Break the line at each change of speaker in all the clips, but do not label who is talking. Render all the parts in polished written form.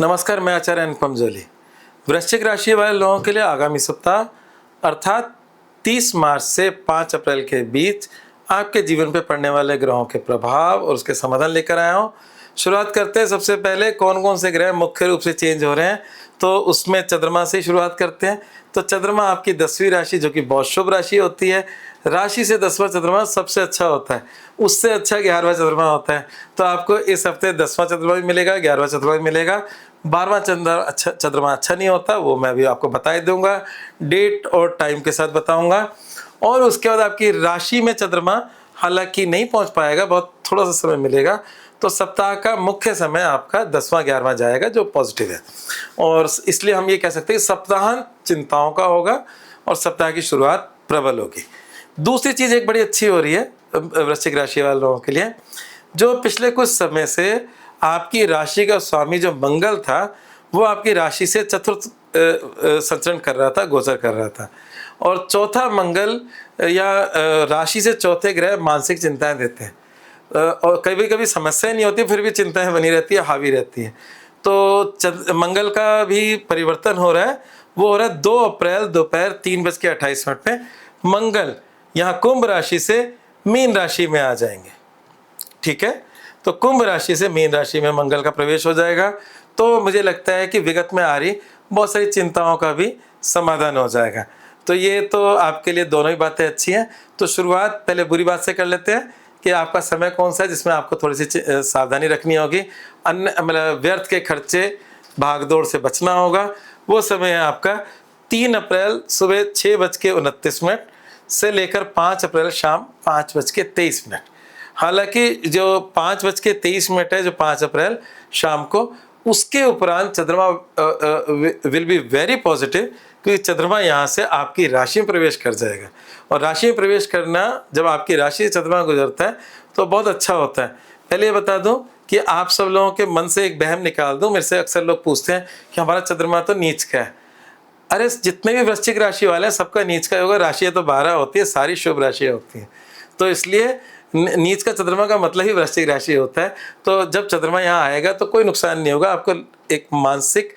नमस्कार, मैं आचार्य अनुपम जोली। वृश्चिक राशि वाले लोगों के लिए आगामी सप्ताह अर्थात 30 मार्च से 5 अप्रैल के बीच आपके जीवन पर पड़ने वाले ग्रहों के प्रभाव और उसके समाधान लेकर आया हूँ। शुरुआत करते हैं। सबसे पहले कौन कौन से ग्रह मुख्य रूप से चेंज हो रहे हैं, तो उसमें चंद्रमा से शुरुआत करते हैं। तो चंद्रमा आपकी 10वीं राशि, जो कि बहुत शुभ राशि होती है, राशि से 10वां चंद्रमा सबसे अच्छा होता है। उससे अच्छा 11वां चंद्रमा होता है। तो आपको इस हफ्ते 10वां चंद्रमा भी मिलेगा, 11वां चंद्रमा भी मिलेगा। 12वां चंद्रमा अच्छा नहीं होता, वो मैं भी आपको बता ही दूंगा, डेट और टाइम के साथ बताऊंगा। और उसके बाद आपकी राशि में चंद्रमा हालांकि नहीं पहुंच पाएगा, बहुत थोड़ा सा समय मिलेगा। तो सप्ताह का मुख्य समय आपका 10वां 11वां जाएगा, जो पॉजिटिव है। और इसलिए हम ये कह सकते हैं कि सप्ताह चिंताओं का होगा और सप्ताह की शुरुआत प्रबल होगी। दूसरी चीज़ एक बड़ी अच्छी हो रही है वृश्चिक राशि वाले लोगों के लिए, जो पिछले कुछ समय से आपकी राशि का स्वामी जो मंगल था, वो आपकी राशि से चतुर्थ संचरण कर रहा था, गोचर कर रहा था। और चौथा मंगल या राशि से चौथे ग्रह मानसिक चिंताएं देते हैं। और कभी कभी समस्याएं नहीं होती, फिर भी चिंताएं बनी रहती है, हावी रहती है। तो मंगल का भी परिवर्तन हो रहा है। वो हो रहा है 2 अप्रैल दोपहर 3:28 पे मंगल यहाँ कुंभ राशि से मीन राशि में आ जाएंगे। ठीक है, तो कुंभ राशि से मीन राशि में मंगल का प्रवेश हो जाएगा। तो मुझे लगता है कि विगत में आ रही बहुत सारी चिंताओं का भी समाधान हो जाएगा। तो ये तो आपके लिए दोनों ही बातें अच्छी हैं। तो शुरुआत पहले बुरी बात से कर लेते हैं कि आपका समय कौन सा है जिसमें आपको थोड़ी सी सावधानी रखनी होगी। अन्य मतलब व्यर्थ के खर्चे, भागदौड़ से बचना होगा। वो समय है आपका 3 अप्रैल सुबह 6:29 से लेकर 5 अप्रैल शाम 5:23। हालांकि जो 5:23 है, जो 5 अप्रैल शाम को, उसके उपरांत चंद्रमा विल बी वेरी पॉजिटिव, क्योंकि चंद्रमा यहाँ से आपकी राशि में प्रवेश कर जाएगा। और राशि में प्रवेश करना, जब आपकी राशि से चंद्रमा गुजरता है तो बहुत अच्छा होता है। पहले ये बता दूं कि आप सब लोगों के मन से एक वहम निकाल दूं। मेरे से अक्सर लोग पूछते हैं कि हमारा चंद्रमा तो नीच का है। अरे जितने भी वृश्चिक राशि वाले हैं सबका नीच का होगा। राशियाँ तो 12 होती है, सारी शुभ राशियाँ होती हैं। तो इसलिए नीच का चंद्रमा का मतलब ही वृश्चिक राशि होता है। तो जब चंद्रमा यहाँ आएगा तो कोई नुकसान नहीं होगा, आपको एक मानसिक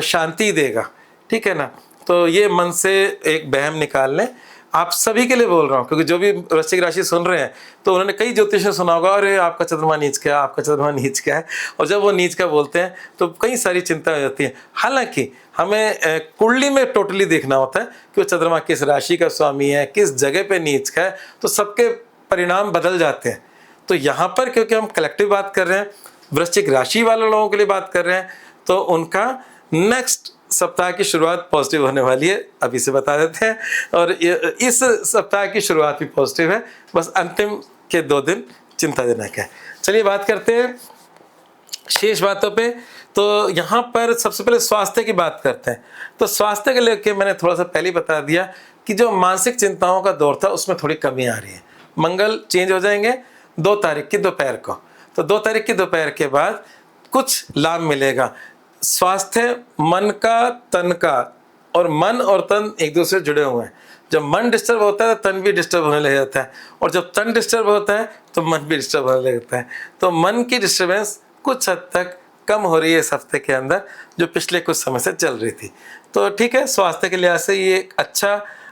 शांति देगा। ठीक है ना। तो ये मन से एक वहम निकाल लें। आप सभी के लिए बोल रहा हूँ, क्योंकि जो भी वृश्चिक राशि सुन रहे हैं तो उन्होंने कई ज्योतिष में सुना होगा, अरे आपका चंद्रमा नीच का है, आपका चंद्रमा नीच का है। और जब वो नीच का बोलते हैं तो कई सारी चिंता हो जाती है। हालांकि हमें कुंडली में टोटली देखना होता है कि वो चंद्रमा किस राशि का स्वामी है, किस जगह पे नीच का है, तो सबके परिणाम बदल जाते हैं। तो यहाँ पर क्योंकि हम कलेक्टिव बात कर रहे हैं, वृश्चिक राशि वाले लोगों के लिए बात कर रहे हैं, तो उनका नेक्स्ट सप्ताह की शुरुआत पॉजिटिव होने वाली है, अभी से बता देते हैं। और इस सप्ताह की शुरुआत भी पॉजिटिव है, बस अंतिम के 2 दिन चिंताजनक है। चलिए बात करते हैं शेष बातों पे। तो यहाँ पर सबसे पहले स्वास्थ्य की बात करते हैं। तो स्वास्थ्य के लेके मैंने थोड़ा सा पहले बता दिया कि जो मानसिक चिंताओं का दौर था उसमें थोड़ी कमी आ रही है। मंगल चेंज हो जाएंगे 2 तारीख की दोपहर को। तो 2 तारीख की दोपहर के बाद कुछ लाभ मिलेगा। स्वास्थ्य मन का, तन का, और मन और तन एक दूसरे से जुड़े हुए हैं। जब मन डिस्टर्ब होता है तो तन भी डिस्टर्ब होने लग जाता है, और जब तन डिस्टर्ब होता है तो मन भी डिस्टर्ब होने लगता है। तो मन की डिस्टर्बेंस कुछ हद तक कम हो रही है इस हफ्ते के अंदर, जो पिछले कुछ समय से चल रही थी। तो ठीक है, स्वास्थ्य के लिहाज से ये एक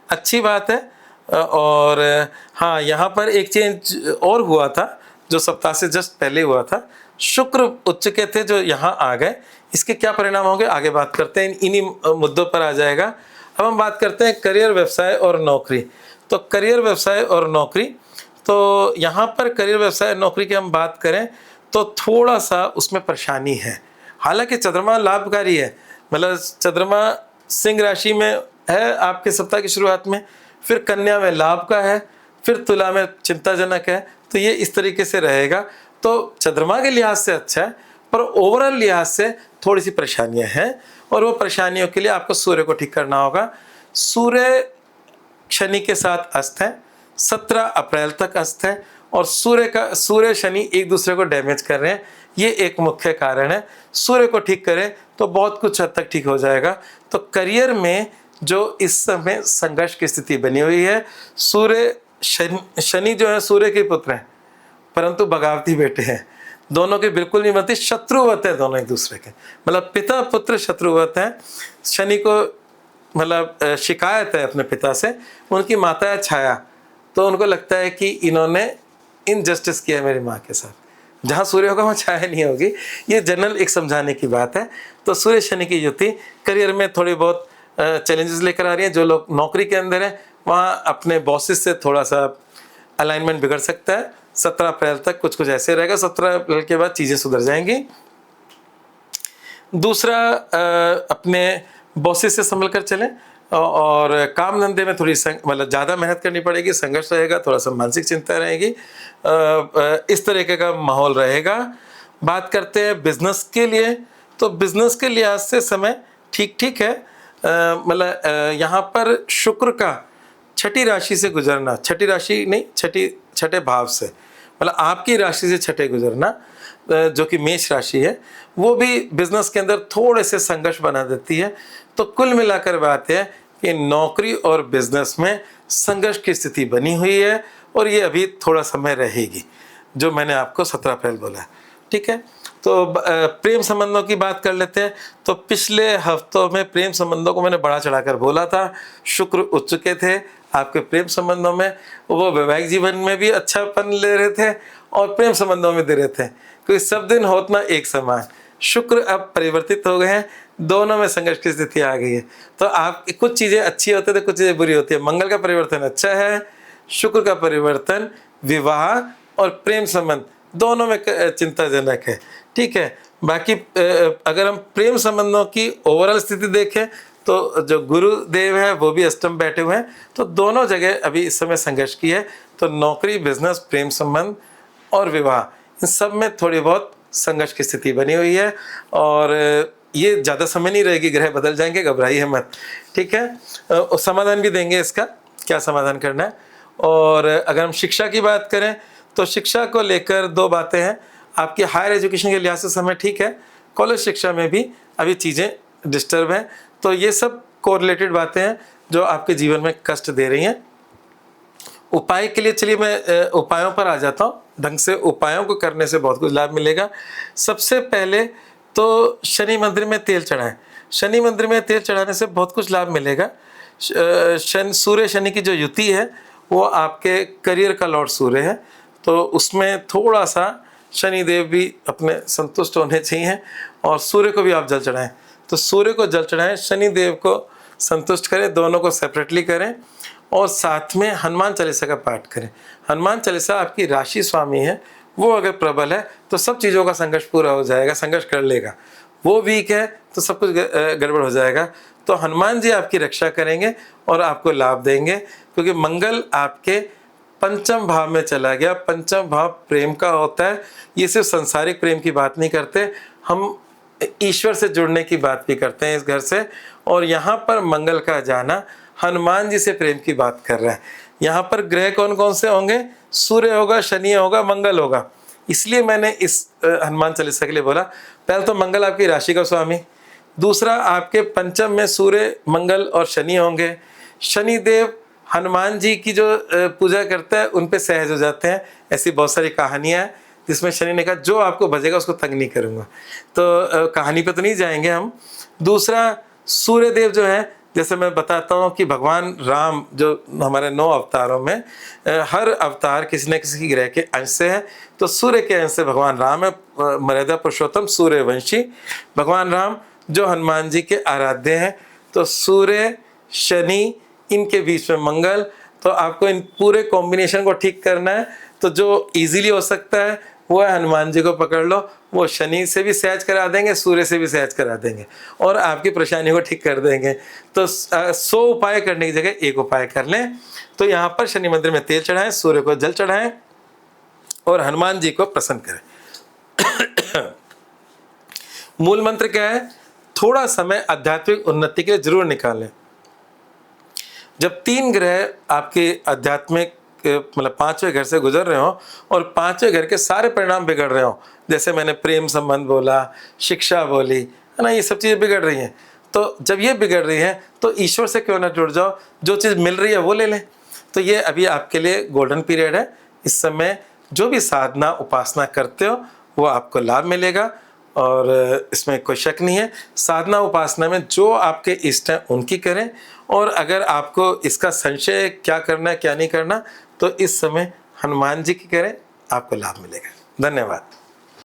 अच्छी बात है। और हाँ, यहाँ पर एक चेंज और हुआ था जो सप्ताह से जस्ट पहले हुआ था। शुक्र उच्च के थे जो यहाँ आ गए, इसके क्या परिणाम होंगे आगे बात करते हैं, इन्हीं मुद्दों पर आ जाएगा। अब हम बात करते हैं करियर, व्यवसाय और नौकरी। तो करियर, व्यवसाय और नौकरी, तो यहाँ पर करियर, व्यवसाय, नौकरी की हम बात करें तो थोड़ा सा उसमें परेशानी है। हालांकि चंद्रमा लाभकारी है, मतलब चंद्रमा सिंह राशि में है आपके सप्ताह की शुरुआत में, फिर कन्या में लाभ का है, फिर तुला में चिंताजनक है। तो ये इस तरीके से रहेगा। तो चंद्रमा के लिहाज से अच्छा है, पर ओवरऑल लिहाज से थोड़ी सी परेशानियां हैं, और वो परेशानियों के लिए आपको सूर्य को ठीक करना होगा। सूर्य शनि के साथ अस्त है, 17 अप्रैल तक अस्त है, और सूर्य शनि एक दूसरे को डैमेज कर रहे हैं। ये एक मुख्य कारण है। सूर्य को ठीक करें तो बहुत कुछ हद तक ठीक हो जाएगा। तो करियर में जो इस समय संघर्ष की स्थिति बनी हुई है, शनि जो है सूर्य के पुत्र हैं, परंतु बगावती बेटे हैं। दोनों की बिल्कुल नहीं बनती, शत्रुवत है दोनों एक दूसरे के, मतलब पिता पुत्र शत्रुवत है। शनि को मतलब शिकायत है अपने पिता से, उनकी माता है छाया, तो उनको लगता है कि इन्होंने इनजस्टिस किया है मेरी माँ के साथ। जहाँ सूर्य होगा वहाँ छाया नहीं होगी, ये जनरल एक समझाने की बात है। तो सूर्य शनि की युति करियर में थोड़ी बहुत चैलेंजेस लेकर आ रही है। जो लोग नौकरी के अंदर है वहाँ अपने बॉसेस से थोड़ा सा अलाइनमेंट बिगड़ सकता है। 17 अप्रैल तक कुछ कुछ ऐसे रहेगा, 17 अप्रैल के बाद चीज़ें सुधर जाएंगी। दूसरा, अपने बॉसेस से संभल कर चलें, और काम धंधे में थोड़ी मतलब ज़्यादा मेहनत करनी पड़ेगी, संघर्ष रहेगा, थोड़ा सा मानसिक चिंता रहेगी, इस तरीके का माहौल रहेगा। बात करते हैं बिजनेस के लिए, तो बिजनेस के लिहाज से समय ठीक ठीक है। मतलब यहाँ पर शुक्र का छठी राशि से गुजरना, छठी राशि नहीं, छठे भाव से, मतलब आपकी राशि से छठे गुजरना, जो कि मेष राशि है, वो भी बिजनेस के अंदर थोड़े से संघर्ष बना देती है। तो कुल मिलाकर बात है कि नौकरी और बिजनेस में संघर्ष की स्थिति बनी हुई है, और ये अभी थोड़ा समय रहेगी, जो मैंने आपको 17 अप्रैल बोला है। ठीक है, तो प्रेम संबंधों की बात कर लेते हैं। तो पिछले हफ्तों में प्रेम संबंधों को मैंने बढ़ा चढ़ाकर बोला था। शुक्र उच्च चुके थे आपके प्रेम संबंधों में, वो वैवाहिक जीवन में भी अच्छापन ले रहे थे और प्रेम संबंधों में दे रहे थे, क्योंकि सब दिन होत ना एक समान। शुक्र अब परिवर्तित हो गए हैं, दोनों में संघर्ष की स्थिति आ गई है। तो आप कुछ चीज़ें अच्छी होती है तो कुछ चीज़ें बुरी होती है। मंगल का परिवर्तन अच्छा है, शुक्र का परिवर्तन विवाह और प्रेम संबंध दोनों में चिंताजनक है। ठीक है, बाकी अगर हम प्रेम संबंधों की ओवरऑल स्थिति देखें तो जो गुरुदेव है वो भी अष्टम बैठे हुए हैं, तो दोनों जगह अभी इस समय संघर्ष की है। तो नौकरी, बिजनेस, प्रेम संबंध और विवाह, इन सब में थोड़ी बहुत संघर्ष की स्थिति बनी हुई है, और ये ज़्यादा समय नहीं रहेगी, ग्रह बदल जाएंगे, घबराइए मत। ठीक है, समाधान भी देंगे इसका, क्या समाधान करना है। और अगर हम शिक्षा की बात करें तो शिक्षा को लेकर दो बातें हैं। आपकी हायर एजुकेशन के लिहाज से समय ठीक है, कॉलेज शिक्षा में भी अभी चीज़ें डिस्टर्ब हैं। तो ये सब कोरिलेटेड बातें हैं जो आपके जीवन में कष्ट दे रही हैं। उपाय के लिए चलिए मैं उपायों पर आ जाता हूँ। ढंग से उपायों को करने से बहुत कुछ लाभ मिलेगा। सबसे पहले तो शनि मंदिर में तेल चढ़ाएं। शनि मंदिर में तेल चढ़ाने से बहुत कुछ लाभ मिलेगा। सूर्य शनि की जो युति है वो आपके करियर का लॉर्ड सूर्य है, तो उसमें थोड़ा सा शनिदेव भी अपने संतुष्ट होने चाहिए, और सूर्य को भी आप जल चढ़ाएं। तो सूर्य को जल चढ़ाएं, शनिदेव को संतुष्ट करें, दोनों को सेपरेटली करें, और साथ में हनुमान चालीसा का पाठ करें। हनुमान चालीसा आपकी राशि स्वामी है, वो अगर प्रबल है तो सब चीज़ों का संघर्ष पूरा हो जाएगा, संघर्ष कर लेगा। वो वीक है तो सब कुछ गड़बड़ हो जाएगा। तो हनुमान जी आपकी रक्षा करेंगे और आपको लाभ देंगे, क्योंकि मंगल आपके पंचम भाव में चला गया। पंचम भाव प्रेम का होता है। ये सिर्फ संसारिक प्रेम की बात नहीं करते, हम ईश्वर से जुड़ने की बात भी करते हैं इस घर से। और यहाँ पर मंगल का जाना हनुमान जी से प्रेम की बात कर रहा है। यहाँ पर ग्रह कौन कौन से होंगे? सूर्य होगा, शनि होगा, मंगल होगा। इसलिए मैंने इस हनुमान चालीसा के लिए बोला। पहले तो मंगल आपकी राशि का स्वामी, दूसरा आपके पंचम में सूर्य, मंगल और शनि होंगे। शनिदेव हनुमान जी की जो पूजा करता है उन पे सहज हो जाते हैं। ऐसी बहुत सारी कहानियाँ हैं जिसमें शनि ने कहा जो आपको भजेगा उसको तंग नहीं करूँगा। तो कहानी पे तो नहीं जाएंगे हम। दूसरा, सूर्यदेव जो है, जैसे मैं बताता हूँ कि भगवान राम जो हमारे 9 अवतारों में हर अवतार किसी न किसी ग्रह के अंश से है। तो सूर्य के अंश से भगवान राम है, मर्यादा पुरुषोत्तम सूर्यवंशी भगवान राम, जो हनुमान जी के आराध्य हैं। तो सूर्य, शनि, इनके बीच में मंगल। तो आपको इन पूरे कॉम्बिनेशन को ठीक करना है। तो जो इजीली हो सकता है वो है हनुमान जी को पकड़ लो, वो शनि से भी सहज करा देंगे, सूर्य से भी सहज करा देंगे और आपकी परेशानी को ठीक कर देंगे। तो 100 उपाय करने की जगह एक उपाय कर लें। तो यहाँ पर शनि मंदिर में तेल चढ़ाएं, सूर्य को जल चढ़ाएं और हनुमान जी को प्रसन्न करें। मूल मंत्र क्या है? थोड़ा समय आध्यात्मिक उन्नति के लिए जरूर निकालें। जब 3 ग्रह आपके आध्यात्मिक मतलब 5वें घर से गुजर रहे हो और 5वें घर के सारे परिणाम बिगड़ रहे हो, जैसे मैंने प्रेम संबंध बोला, शिक्षा बोली, है ना, ये सब चीज़ें बिगड़ रही हैं। तो जब ये बिगड़ रही हैं तो ईश्वर से क्यों ना जुड़ जाओ, जो चीज़ मिल रही है वो ले लें। तो ये अभी आपके लिए गोल्डन पीरियड है। इस समय जो भी साधना उपासना करते हो वो आपको लाभ मिलेगा और इसमें कोई शक नहीं है। साधना उपासना में जो आपके इष्ट हैं उनकी करें, और अगर आपको इसका संशय क्या करना है क्या नहीं करना, तो इस समय हनुमान जी की करें, आपको लाभ मिलेगा। धन्यवाद।